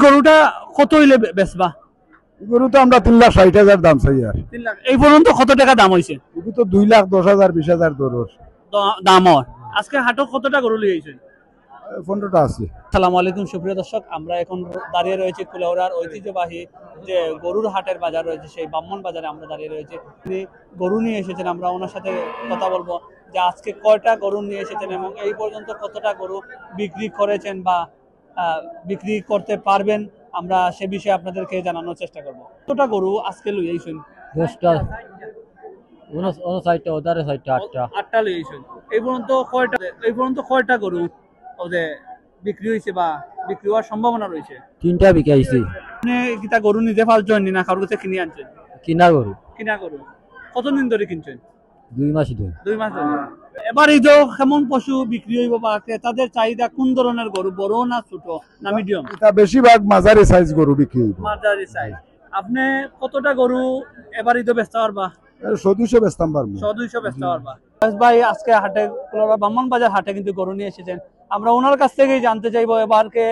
গরুটা কত হইলে বেচবা? গরু তো আমরা 3,60,000 দাম চাই। আর 3 লাখ এই পর্যন্ত কত টাকা দাম হইছে? এগুলো তো 2,10,000 20,000 দরর দাম হয়। আজকে হাটে কতটা গরু লিয়ে আইছেন? 15টা আছে। আসসালামু আলাইকুম সুপ্রিয় দর্শক, আমরা এখন দাঁড়িয়ে রয়েছে কুলাউড়ার ঐতিহ্যবাহী যে গরুর হাটের বাজার রয়েছে, সেই ব্রাহ্মণ বাজারে আমরা দাঁড়িয়ে রয়েছে। তিনি গরু নিয়ে এসেছেন, আমরা ওনার সাথে কথা বলবো যে আজকে কয়টা গরু নিয়ে এসেছেন এবং এই পর্যন্ত কতটা গরু বিক্রি করেছেন বা বিক্রি করতে পারবেন, আমরা সে বিষয়ে আপনাদেরকে জানানোর চেষ্টা করব। কতটা গরু আজকে লই আইছেন? 10টা 59টা ওদারে 8টা লই আইছেন। এই পর্যন্ত কয়টা গরু ওদের বিক্রি হয়েছে বা বিক্রি হওয়ার সম্ভাবনা রয়েছে? 3টা বিকাইছি। আপনি কিটা গরু নিজে পালছেন না কারোর কাছে কিনে আনছেন? কিনা গরু। কিনা গরু। কতদিন ধরে কিনছেন? 2 মাস ধরে। 2 মাস ধরে। এবার এই যে কেমন পশু বিক্রি হইব বা ক্রেতাদের চাহিদা কোন ধরনের গরু, বড় না ছোট না মিডিয়াম? এটা বেশিরভাগ মাঝারি সাইজ গরু বিক্রি হইব। মাঝারি সাইজ। আপনি কতটা গরু এবার ঈদে বেচতে পারবা? 100-200 বেচতাম পারবো। 100-200 বেচতে পারবা। ভাই আজকে হাটে কুলাউড়া ব্রাহ্মণ বাজার হাটে কিন্তু গরু নিয়ে এসেছেন। আমরা ওনার কাছ থেকেই জানতে চাইবো এবারকে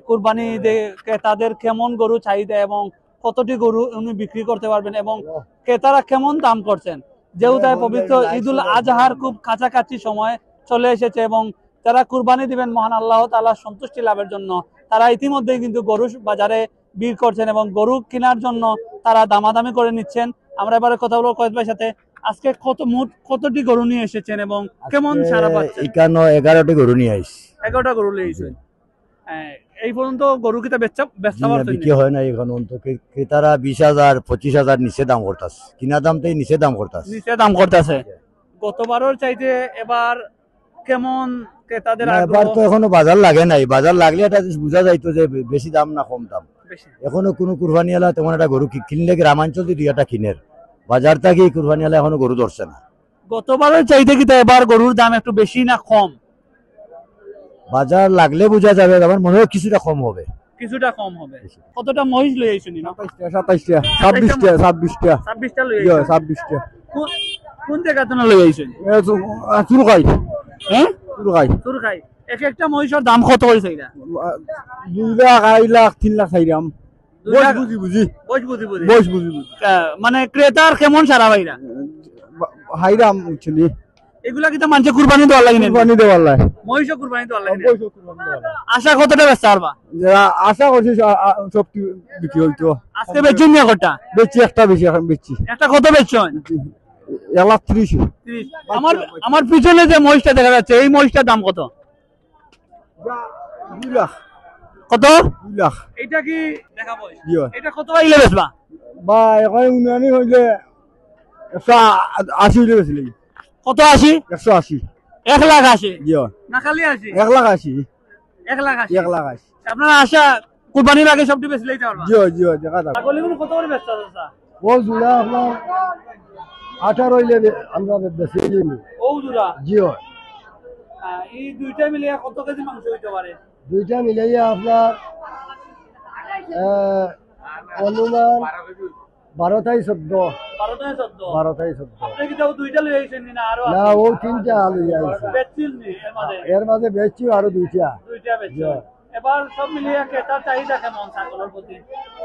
কুরবানি ঈদে ক্রেতাদের কেমন গরু চাহিদা এবং কতটি গরু উনি বিক্রি করতে পারবেন এবং ক্রেতারা কেমন দাম করছেন। যেহেতু পবিত্র ঈদুল আজহার খুব কাছাকাছি সময় চলে এসেছে এবং যারা কুরবানি দিবেন মহান আল্লাহ তাআলার সন্তুষ্টি লাভের জন্য, তারা ইতিমধ্যেই কিন্তু গরু বাজারে ভিড় করছেন এবং গরু কেনার জন্য তারা দামাদামি করে নিচ্ছেন। আমরা এবারে কথা বলবো কয়েদ ভাইয়ের সাথে। আজকে কতটি গরু নিয়ে এসেছেন এবং কেমন সারা পাচ্ছেন? 11টি গরু নিয়ে আইছি। 11টা গরু নিয়ে এসেছেন। এই পর্যন্ত ব্যস্ত পারছেন? বিক্রি হয় না এখন তো ক্রেতারা 20,000 25,000 নিচে দাম করতেছে। কিনা দামতেই নিচে দাম করতেছে। গতবারের চাইতে এবার কেমন ক্রেতাদের এবার তো এখনো বাজার লাগে নাই। বাজার লাগলে এটা বোঝা যাইতো যে বেশি দাম না কম দাম। এখনো কোনো কুরবানি আলা তেমন একটা গরু কিনলে গ্রামাঞ্চল দুই একটা কিনের, বাজার থেকে কুরবানি আলা এখনো গরু ধরছে না। গতবারের চাইতে কি এবার গরুর দাম একটু বেশি না কম? বাজার লাগলে বোঝা যাবে, আমার মনে হয় কিছুটা কম হবে। কতটা মহিষ লই আইছেন? 27টা 26টা 26টা লই আইছেন। 26টা কোন জায়গা থেকে লই আইছেন? চুরকাই। হ্যাঁ চুরকাই। এক একটা মহিষের দাম কত হইছে এটা? 2 লাখ 2.5 লাখ 3 লাখ চাইরাম। বয়স বুঝি মানে ক্রেতার কেমন সারা ভাইরা হাইরাম উঠলি। এগুলা কি তো মানুষে কুরবানি দেওয়ার লাগে? কুরবানি দেওয়ার লাগে। মহিষও কুরবানি দেওয়ার লাগে। আশা কতটা বেচতে পারবা? আশা করছি সব বিক্রি হইতো। আজকে বেচুন না কটা? বেচি একটা বেশি এখন বেচি। একটা কত বেচছেন? 1,30,000। আমার পিছনে যে মহিষটা দেখা যাচ্ছে এই মহিষটার দাম কত? 2 লাখ। কত? 2 লাখ। এটা কি দেখা মহিষ? এটা কত হইলে বেচবা? বা এখন উনানি হইলে 180 হইলে বেচলি। কত 80? 180। 1,80,000? জি না খালি 80? 1,80,000। 1,80,000। 1,80,000। আপনারা আশা কুরবানির আগে সবটি বেচে লইতে পারবা? জি দেখা যাবে। ছাগলগুলো কত করে বেচতে চাচা? ও জুড়া আপনার 18 হইলে আমরা বেশি দিই। ও জুড়া? জি এই দুইটা মিলিয়ে কত কেজি মাংস হইতে পারে? দুইটা মিলাইয়া আপনার অনুমান 12-14। 12-14। আপনি কি তাও দুইটা লই আইছেন না আরো? না ও 3টা লই আইছে। বেচছিন নি এর মাঝে বেচছি আরো 2টা। বেচছেন। এবার সব মিলিয়ে ক্রেতার চাহিদা কেমন ছাগলের প্রতি?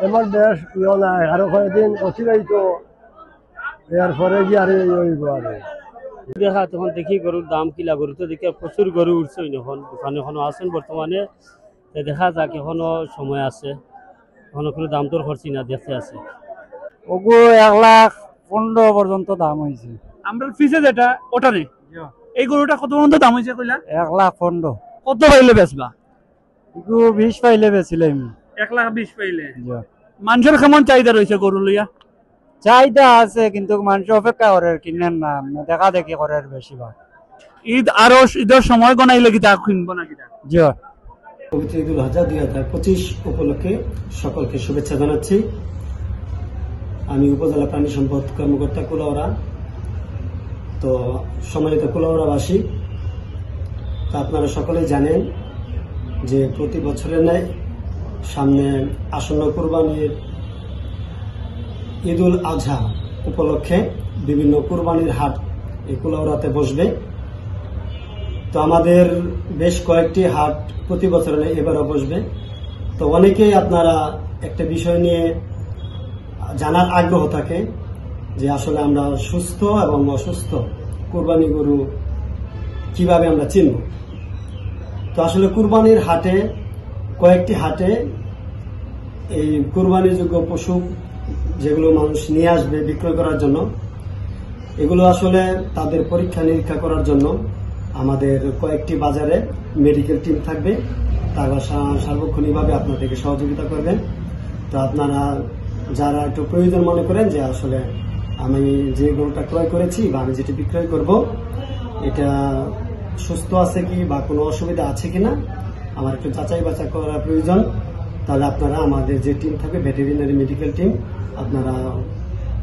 এমন বেশ ইয়ে নাই, আরো কয়েকদিন অচিরাইতো এরপরে কি আরে হইব আরে দেখা তখন দেখি গরুর দাম কিলা, গরু তো দেখে প্রচুর গরু উঠছে এখন দোকানে এখনো আছেন বর্তমানে। দেখা যাক এখনো সময় আছে, এখনো কোনো দাম তোর করছি না, দেখতে আছে। ওগো 1,15,000 পর্যন্ত দাম হয়েছে। আমরা ফিসে যেটা ওটা নেই। এই গরুটা কত পর্যন্ত দাম হয়েছে কইলা? 1,15,000। কত পাইলে বেচবা? 20 পাইলে বেচিলাম। 1,20,000 পাইলে। মানুষের কেমন চাহিদা রয়েছে গরু লইয়া? চাহিদা আছে কিন্তু মানুষ অপেক্ষা করে কিনেন না, দেখা দেখি করে বেশিরভাগ। ঈদের সময় গনাইলে কি তা কিনবো না কিনা? জি পবিত্র ঈদুল আজহা 2025 উপলক্ষে সকলকে শুভেচ্ছা জানাচ্ছি। আমি উপজেলা প্রাণী সম্পদ কর্মকর্তা কুলাউড়া। তো সম্মানিত কুলাউড়াবাসী, তা আপনারা সকলেই জানেন যে প্রতি বছরের ন্যায় সামনে আসন্ন কুরবানির ঈদুল আজহা উপলক্ষে বিভিন্ন কুরবানির হাট এই কুলাউড়াতে বসবে। তো আমাদের বেশ কয়েকটি হাট প্রতি বছর এবারও বসবে। তো অনেকেই আপনারা একটা বিষয় নিয়ে জানার আগ্রহ থাকে যে আসলে আমরা সুস্থ এবং অসুস্থ কুরবানি গরু কিভাবে আমরা চিনব। তো আসলে কুরবানির হাটে কয়েকটি হাটে এই কুরবানিযোগ্য পশু যেগুলো মানুষ নিয়ে আসবে বিক্রয় করার জন্য, এগুলো আসলে তাদের পরীক্ষা নিরীক্ষা করার জন্য আমাদের কয়েকটি বাজারে মেডিকেল টিম থাকবে, তারা সার্বক্ষণিকভাবে আপনাদেরকে সহযোগিতা করবেন। তো আপনারা যারা একটু প্রয়োজন মনে করেন যে আসলে আমি যে গরুটা ক্রয় করেছি বা আমি যেটি বিক্রয় করব এটা সুস্থ আছে কি বা কোনো অসুবিধা আছে কিনা আমার একটু যাচাই বাছাই করার প্রয়োজন, তাহলে আপনারা আমাদের যে টিম থাকবে ভেটেরিনারি মেডিকেল টিম, আপনারা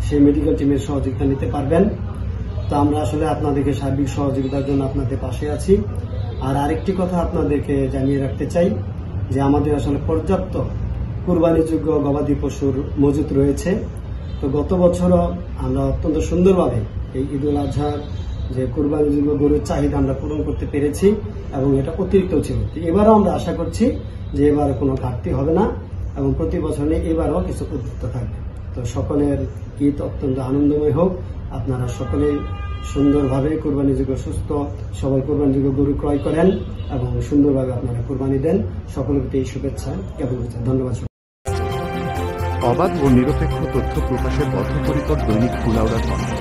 সেই মেডিকেল টিমের সহযোগিতা নিতে পারবেন। তো আমরা আসলে আপনাদেরকে সার্বিক সহযোগিতার জন্য আপনাদের পাশে আছি। আর আরেকটি কথা আপনাদেরকে জানিয়ে রাখতে চাই যে আমাদের আসলে পর্যাপ্ত কুরবানিযোগ্য গবাদি পশুর মজুত রয়েছে। তো গত বছরও আমরা অত্যন্ত সুন্দরভাবে এই ঈদুল আজহার যে কুরবানিযোগ্য গরুর চাহিদা আমরা পূরণ করতে পেরেছি এবং এটা অতিরিক্ত ছিল। এবারও আমরা আশা করছি যে এবার কোনো ঘাটতি হবে না এবং প্রতি বছর এবারও কিছু উদ্বৃত্ত থাকবে। তো সকলের ঈদ অত্যন্ত আনন্দময় হোক, আপনারা সকলেই সুন্দরভাবে কুরবানিযোগ্য সুস্থ সবল কুরবানিযোগ্য গরু ক্রয় করেন এবং সুন্দরভাবে আপনারা কুরবানি দেন। সকলকে এই শুভেচ্ছা জ্ঞাপন করছি। ধন্যবাদ। অবাধ ও নিরপেক্ষ তথ্য প্রকাশের বদ্ধপরিকর দৈনিক কুলাউড়া সংবাদ।